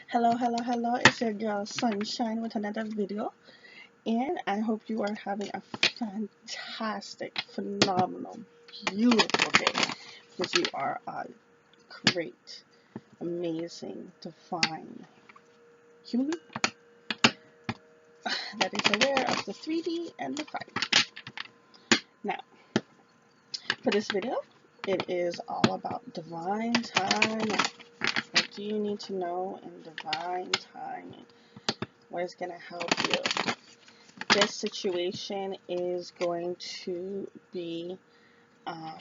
Hello, hello, hello. It's your girl Sunshine with another video, and I hope you are having a fantastic, phenomenal, beautiful day because you are a great, amazing, divine human being that is aware of the 3D and the 5D. Now, for this video, it is all about divine timing. What do you need to know in divine timing? What is going to help you? This situation is going to be um,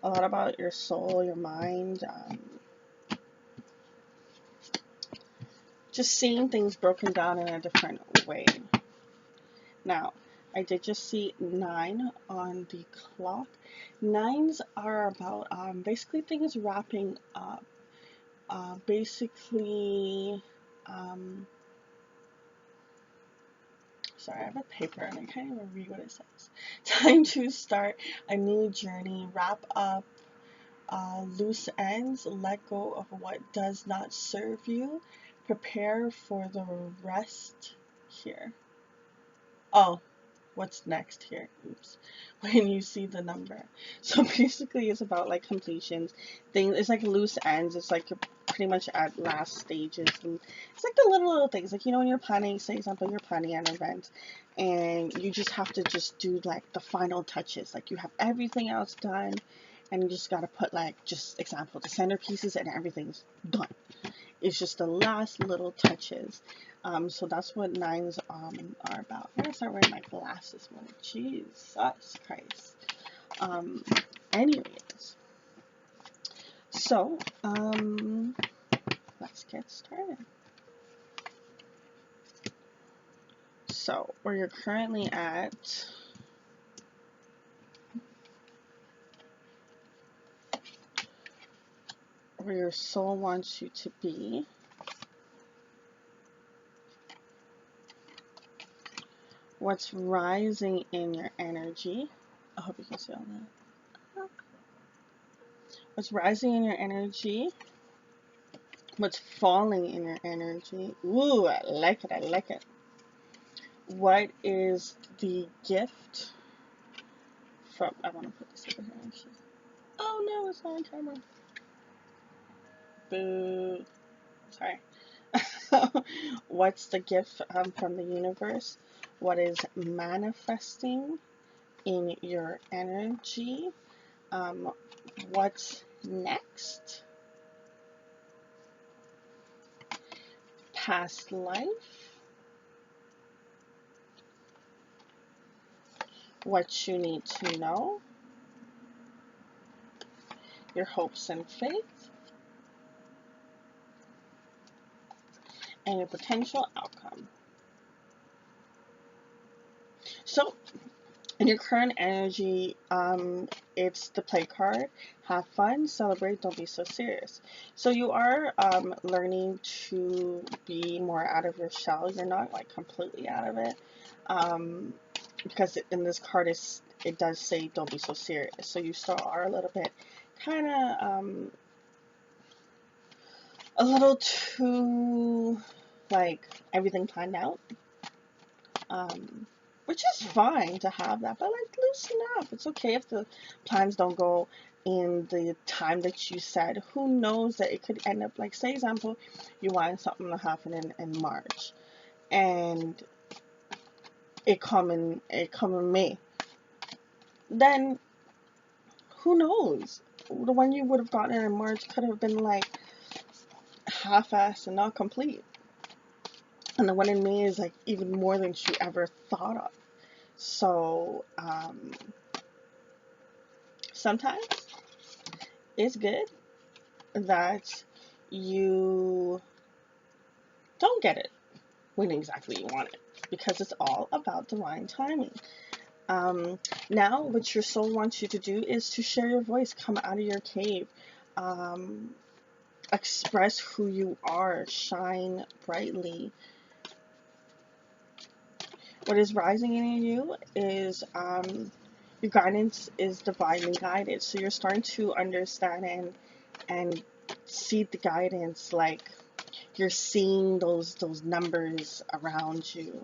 a lot about your soul, your mind, just seeing things broken down in a different way. Now, I did just see 9 on the clock. Nines are about basically things wrapping up. Basically, um, sorry, I have a paper and I can't even read what it says. Time to start a new journey, wrap up loose ends, let go of what does not serve you, prepare for the rest here. Oh, what's next here? Oops. When you see the number. So basically it's about like completions. Things it's like loose ends. It's like you're pretty much at last stages. And it's like the little things. Like when you're planning, say example, you're planning an event and you just have to just do like the final touches. Like you have everything else done and you just gotta put like just example the centerpieces and everything's done. It's just the last little touches. So that's what nines are about. I'm gonna start wearing my glasses more. Jesus Christ. Um, anyways, so let's get started. So where you're currently at, where your soul wants you to be, what's rising in your energy. I hope you can see all that. What's rising in your energy, what's falling in your energy. Ooh, I like it, I like it. What is the gift from, I want to put this over here actually. Oh no, it's not on camera. Boo. Sorry. What's the gift from the universe? What is manifesting in your energy? What's next? Past life? What you need to know? Your hopes and faith? And your potential outcome. So in your current energy, it's the play card. Have fun, celebrate, don't be so serious. So you are learning to be more out of your shell. You're not like completely out of it. Because in this card it does say don't be so serious. So you still are a little bit kind of a little too like everything planned out. Um, which is fine to have that, but like loosen up. It's okay if the plans don't go in the time that you said. Who knows that it could end up like, say example, you want something to happen in March and it come in May. Then who knows? The one you would have gotten in March could have been like half-assed and not complete. And the one in May is like even more than you ever thought of. So sometimes it's good that you don't get it when exactly you want it because it's all about divine timing. Um, Now, what your soul wants you to do is to share your voice, come out of your cave, um, express who you are, shine brightly. What is rising in you is your guidance is divinely guided. So you're starting to understand and see the guidance, like you're seeing those numbers around you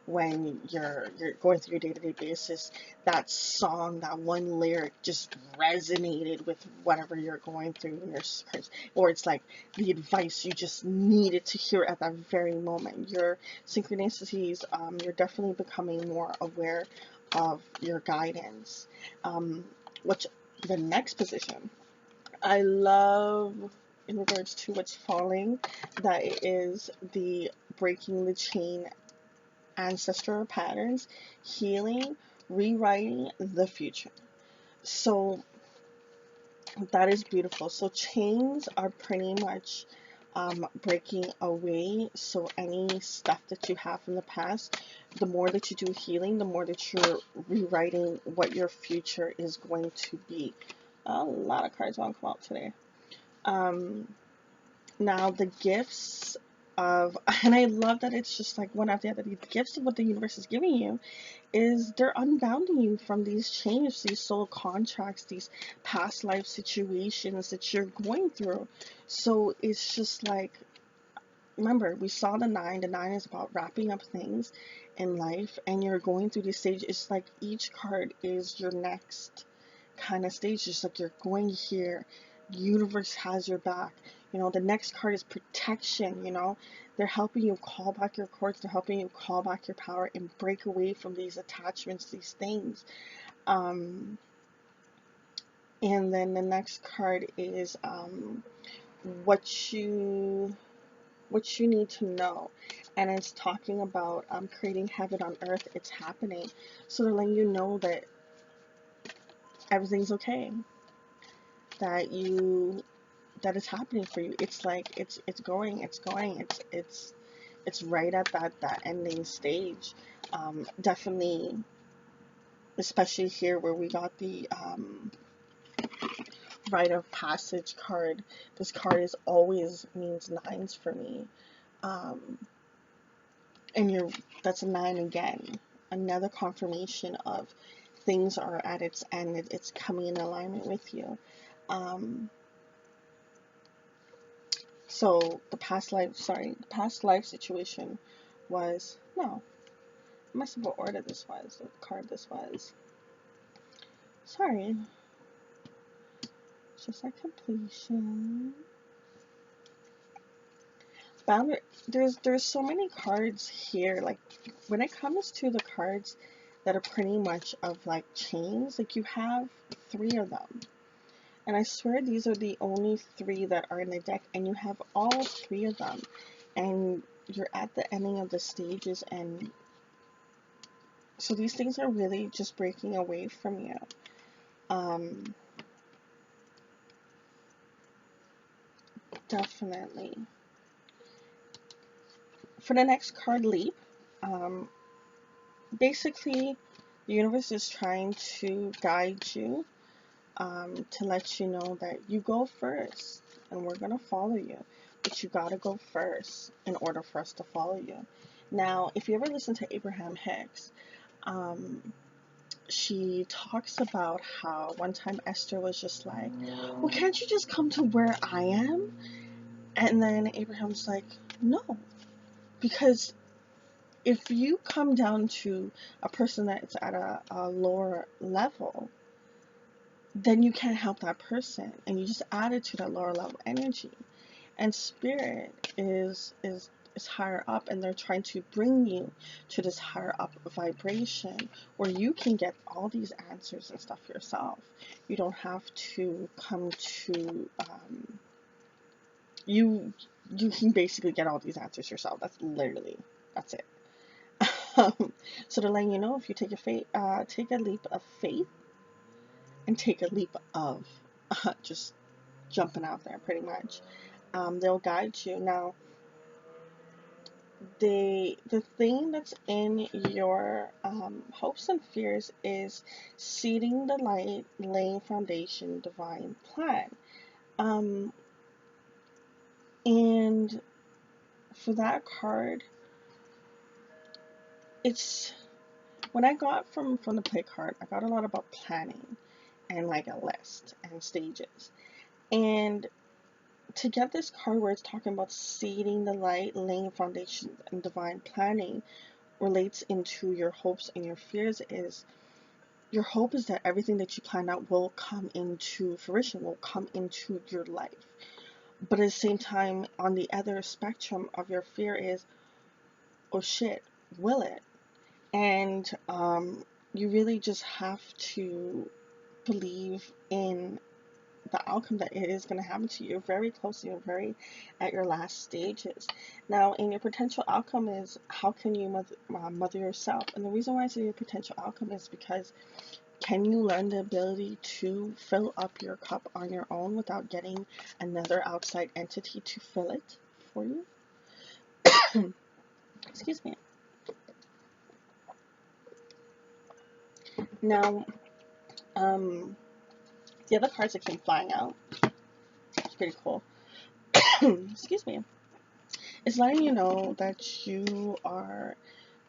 when you're going through your day-to-day basis. That song, that one lyric just resonated with whatever you're going through in your search, or it's like the advice you just needed to hear at that very moment. Your synchronicities, you're definitely becoming more aware of your guidance. Which the next position I love in regards to what's falling, that it is the breaking the chain ancestral patterns, healing, rewriting the future. So that is beautiful. So chains are pretty much breaking away. So any stuff that you have from the past, the more that you do healing, the more that you're rewriting what your future is going to be. A lot of cards want to come out today. Now the gifts of, and I love that it's just like one after the other. The gifts of what the universe is giving you is they're unbounding you from these chains, these soul contracts, these past life situations that you're going through. So it's just like, remember, we saw the nine. The nine is about wrapping up things in life, and you're going through these stages. It's like each card is your next kind of stage. Just like you're going here, the universe has your back. You know, the next card is protection. You know, they're helping you call back your cords. They're helping you call back your power and break away from these attachments, these things. And then the next card is what you what you need to know, and it's talking about creating heaven on earth. It's happening. So they're letting you know that everything's okay, that it's happening for you. It's like it's right at that ending stage. Definitely, especially here where we got the rite of passage card. This card is always means nines for me. um and that's a nine again, another confirmation of things are at its end. It's coming in alignment with you. um so the past life situation was, no, I must have what order this was, the card this was, sorry, just like completion. Boundary, there's so many cards here. Like when it comes to the cards that are pretty much of like chains, like you have three of them, and I swear these are the only three that are in the deck, and you have all three of them, and you're at the ending of the stages. And so these things are really just breaking away from you. Definitely. For the next card, leap. um, Basically, the universe is trying to guide you, to let you know that you go first and we're going to follow you. But you got to go first in order for us to follow you. Now, if you ever listen to Abraham Hicks, she talks about how one time Esther was just like, well, can't you just come to where I am? And then Abraham's like, no, because if you come down to a person that's at a lower level, then you can't help that person, and you just add it to that lower level energy. And spirit is higher up, and they're trying to bring you to this higher up vibration where you can get all these answers and stuff yourself. You don't have to come to you can basically get all these answers yourself. That's it. So they're letting you know, if you take take a leap of faith and take a leap of just jumping out there, pretty much. They'll guide you. Now, the thing that's in your hopes and fears is seeding the light, laying foundation, divine plan. And for that card, it's when I got from the play card, I got a lot about planning and like a list and stages. And to get this card where it's talking about seeding the light, laying foundations, and divine planning relates into your hopes and your fears is your hope is that everything that you plan out will come into fruition, will come into your life. But at the same time, on the other spectrum of your fear is, oh shit, will it? And you really just have to believe in the outcome that it is going to happen to you. You're very close, you're very at your last stages. Now, in your potential outcome is how can you mother yourself? And the reason why I say your potential outcome is because can you learn the ability to fill up your cup on your own without getting another outside entity to fill it for you? Excuse me. Now, the other cards that came flying out, it's pretty cool. Excuse me. It's letting you know that you are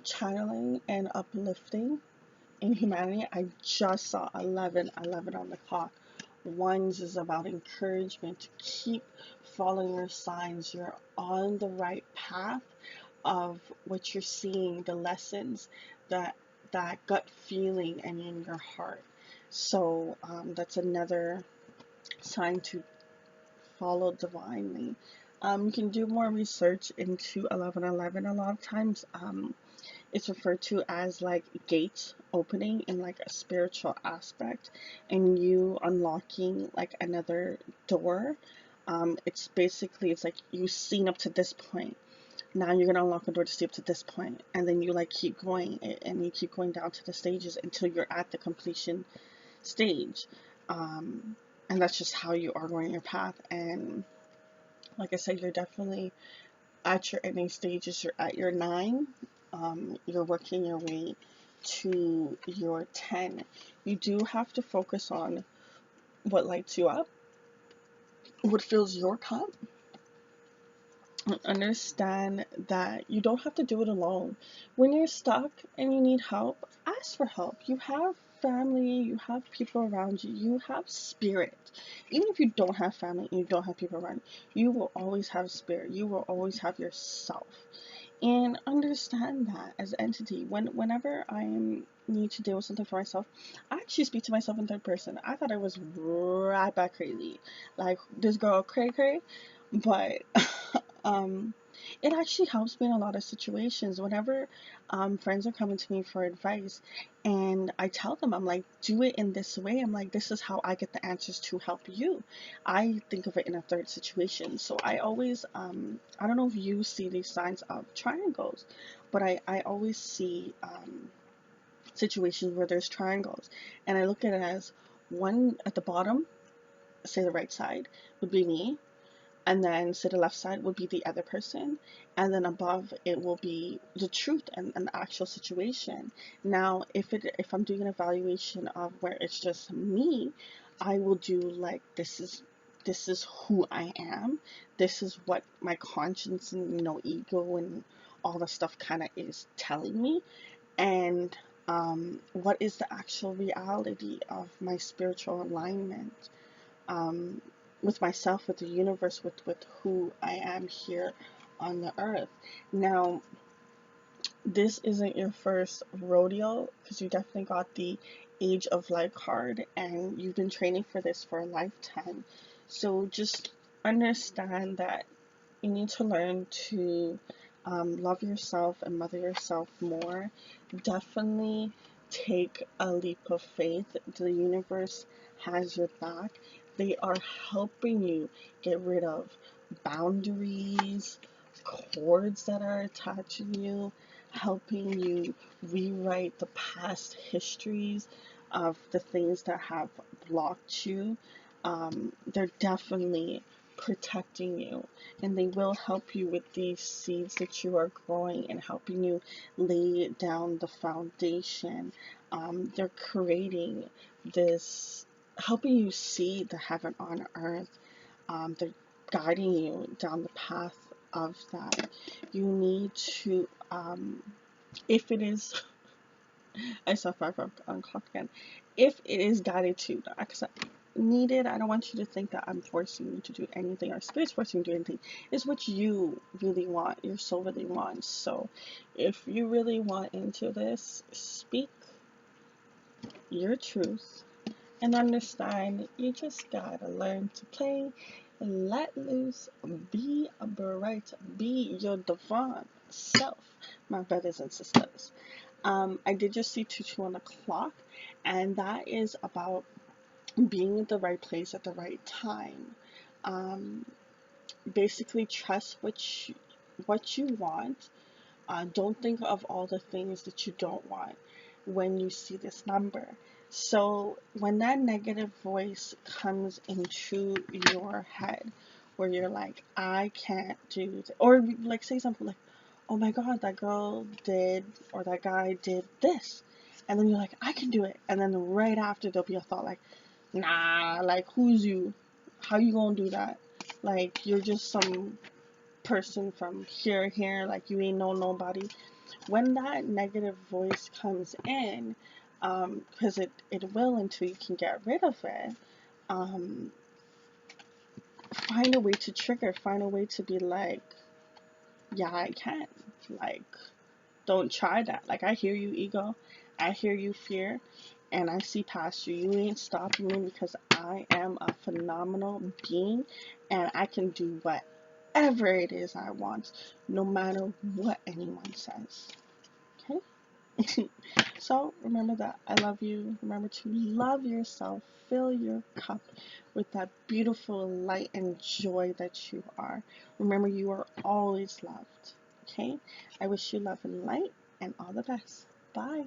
channeling and uplifting in humanity. I just saw 11 on the clock. Ones is about encouragement to keep following your signs. You're on the right path of what you're seeing, the lessons, that gut feeling and in your heart. So that's another sign to follow divinely. You can do more research into 1111. A lot of times it's referred to as like gates opening in like a spiritual aspect and you unlocking like another door. It's basically, it's like you've seen up to this point. Now you're gonna unlock a door to see up to this point, and then you like keep going and you keep going down to the stages until you're at the completion stage. And that's just how you are going your path. And like I said, you're definitely at your ending stages. You're at your 9. You're working your way to your 10. You do have to focus on what lights you up, what fills your cup. Understand that you don't have to do it alone. When you're stuck and you need help, ask for help. You have family, you have people around you, you have spirit. Even if you don't have family and you don't have people around you, you will always have spirit. You will always have yourself. And understand that as an entity. Whenever I need to deal with something for myself, I actually speak to myself in third person. I thought I was right back crazy, like this girl cray cray, but um, it actually helps me in a lot of situations. Whenever friends are coming to me for advice, and I tell them, I'm like, do it in this way. I'm like, this is how I get the answers to help you. I think of it in a third situation. So I always, I don't know if you see these signs of triangles, but I always see situations where there's triangles, and I look at it as one at the bottom, say the right side, would be me, and then say the left side would be the other person, and then above it will be the truth and an actual situation. Now if I'm doing an evaluation of where it's just me, I will do like, this is who I am, this is what my conscience and ego and all the stuff kind of is telling me, and what is the actual reality of my spiritual alignment, um, with myself, with the universe, with who I am here on the earth. Now, this isn't your first rodeo, because you definitely got the Age of Light card, and you've been training for this for a lifetime. So just understand that you need to learn to love yourself and mother yourself more. Definitely take a leap of faith. The universe has your back. They are helping you get rid of boundaries, cords that are attaching you, helping you rewrite the past histories of the things that have blocked you. They're definitely protecting you, and they will help you with these seeds that you are growing and helping you lay down the foundation. They're creating this, helping you see the heaven on earth. They're guiding you down the path of that. You need to, if it is I saw 5 o'clock again. If it is guided to, accept needed. I don't want you to think that I'm forcing you to do anything or spirit's forcing you to do anything. It's what you really want, your soul really wants. So if you really want into this, speak your truth and understand you just gotta learn to play, let loose, be bright, be your divine self, my brothers and sisters. I did just see 2 on the clock, and that is about being at the right place at the right time. Um, Basically, trust what you want. Don't think of all the things that you don't want when you see this number. So when that negative voice comes into your head, where you're like, I can't do this, or like say something like, oh my God, that girl did, or that guy did this, and then you're like, I can do it, and then right after there'll be a thought like, nah, like who's you? How you gonna do that? Like you're just some person from here, like you ain't know nobody. When that negative voice comes in, because it will until you can get rid of it, um, find a way to trigger, find a way to be like, yeah, I can. Like, don't try that. Like, I hear you, ego. I hear you, fear. And I see past you. You ain't stopping me because I am a phenomenal being and I can do whatever it is I want, no matter what anyone says. Okay? So remember that I love you. Remember to love yourself. Fill your cup with that beautiful light and joy that you are. Remember, you are always loved. Okay? I wish you love and light and all the best. Bye.